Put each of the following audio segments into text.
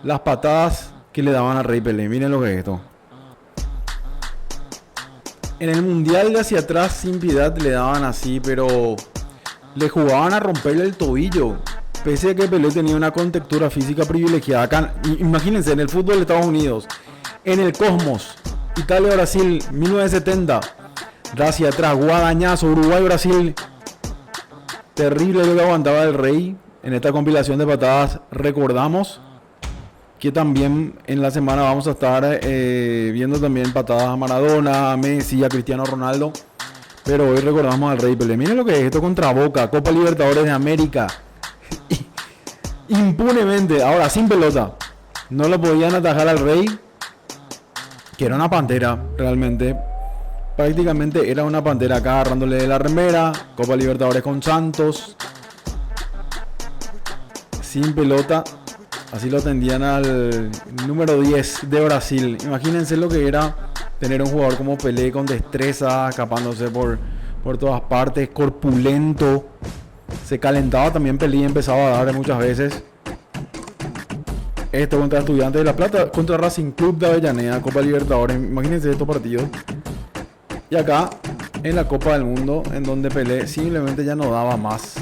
las patadas que le daban al Rey Pelé. Miren lo que es esto. En el mundial de hacia atrás sin piedad le daban así, pero le jugaban a romperle el tobillo. Pese a que Pelé tenía una contextura física privilegiada. Acá, imagínense, en el fútbol de Estados Unidos, en el Cosmos, Italia-Brasil, 1970, hacia atrás, guadañazo, Uruguay-Brasil. Terrible lo que aguantaba el Rey. En esta compilación de patadas recordamos que también en la semana vamos a estar viendo también patadas a Maradona, a Messi, a Cristiano Ronaldo. Pero hoy recordamos al Rey Pelé. Miren lo que es esto contra Boca, Copa Libertadores de América. Impunemente, ahora sin pelota. No lo podían atajar al Rey, que era una pantera realmente. Prácticamente era una pantera acá agarrándole de la remera. Copa Libertadores con Santos. Sin pelota. Así lo atendían al número 10 de Brasil. Imagínense lo que era tener un jugador como Pelé con destreza, escapándose por todas partes, corpulento. Se calentaba también Pelé y empezaba a dar muchas veces. Esto contra Estudiantes de La Plata, contra Racing Club de Avellaneda, Copa Libertadores. Imagínense estos partidos. Y acá en la Copa del Mundo, en donde Pelé simplemente ya no daba más.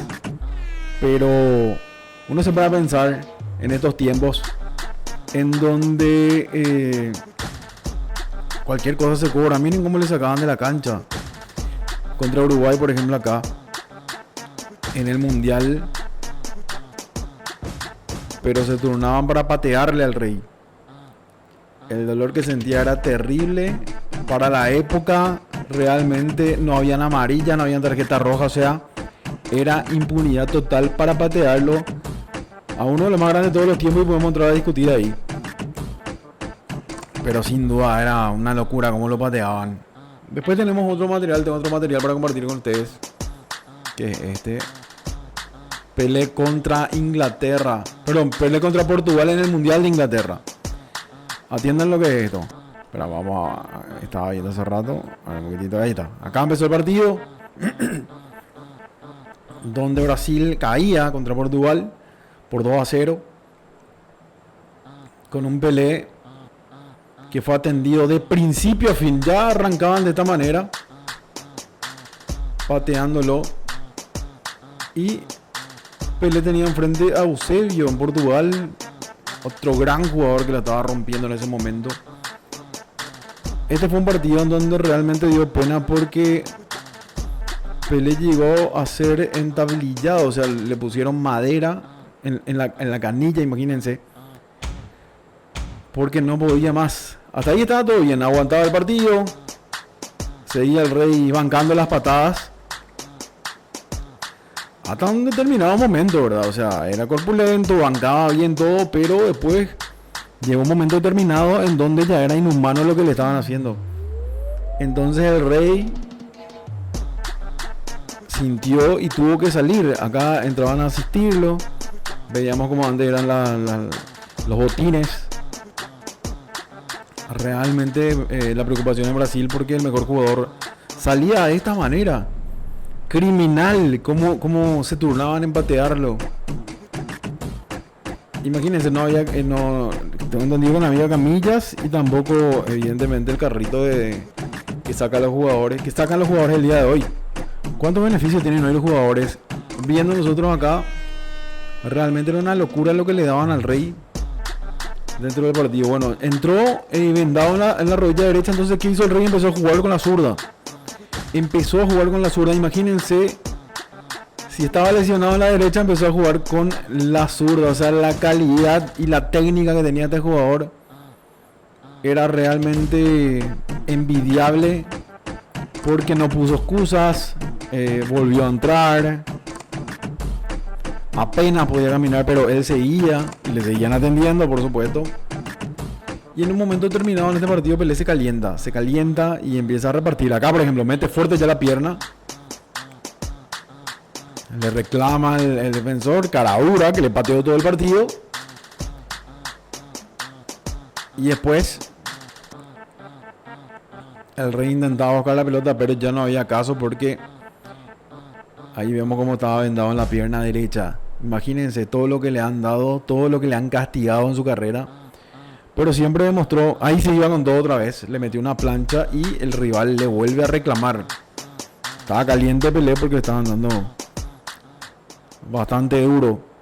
Pero uno se puede pensar en estos tiempos en donde cualquier cosa se cobra. Miren cómo le sacaban de la cancha contra Uruguay, por ejemplo, acá en el Mundial. Pero se turnaban para patearle al Rey. El dolor que sentía era terrible. Para la época realmente no habían amarilla, no habían tarjeta roja, o sea, era impunidad total para patearlo a uno de los más grandes de todos los tiempos, y podemos entrar a discutir ahí. Pero sin duda era una locura cómo lo pateaban. Después tenemos otro material, tengo otro material para compartir con ustedes, que es este. Pelé contra Inglaterra. Perdón, Pelé contra Portugal en el Mundial de Inglaterra. Atiendan lo que es esto. Espera, vamos a... Estaba viendo hace rato. A ver, un poquitito, ahí está. Acá empezó el partido. Donde Brasil caía contra Portugal por 2-0. Con un Pelé que fue atendido de principio a fin. Ya arrancaban de esta manera, pateándolo. Y Pelé tenía enfrente a Eusebio en Portugal, otro gran jugador que la estaba rompiendo en ese momento. Este fue un partido en donde realmente dio pena, porque Pelé llegó a ser entablillado, o sea, le pusieron madera en la canilla, imagínense, porque no podía más. Hasta ahí estaba todo bien, aguantaba el partido, seguía el Rey bancando las patadas hasta un determinado momento, ¿verdad? O sea, era corpulento, bancaba bien todo, pero después llegó un momento determinado en donde ya era inhumano lo que le estaban haciendo. Entonces el Rey sintió y tuvo que salir. Acá entraban a asistirlo. Veíamos como antes eran los botines. Realmente la preocupación en Brasil, porque el mejor jugador salía de esta manera. Criminal, cómo se turnaban en patearlo. Imagínense, no había, no, tengo entendido que no había camillas, y tampoco evidentemente el carrito que sacan los jugadores el día de hoy. ¿Cuántos beneficios tienen hoy los jugadores? Viendo nosotros acá, realmente era una locura lo que le daban al Rey dentro del partido. Bueno, entró vendado en la rodilla derecha. Entonces, ¿qué hizo el Rey? Empezó a jugar con la zurda. Imagínense, si estaba lesionado en la derecha, empezó a jugar con la zurda. O sea, la calidad y la técnica que tenía este jugador era realmente envidiable, porque no puso excusas. Volvió a entrar, apenas podía caminar, pero él seguía y le seguían atendiendo, por supuesto. Y en un momento determinado en este partido, Pelé se calienta y empieza a repartir. Acá, por ejemplo, mete fuerte ya la pierna. Le reclama el defensor, Caradura, que le pateó todo el partido. Y después el Rey intentaba buscar la pelota, pero ya no había caso, porque ahí vemos cómo estaba vendado en la pierna derecha. Imagínense todo lo que le han dado, todo lo que le han castigado en su carrera. Pero siempre demostró, ahí se iba con todo otra vez. Le metió una plancha y el rival le vuelve a reclamar. Estaba caliente Pelé porque le estaban dando bastante duro.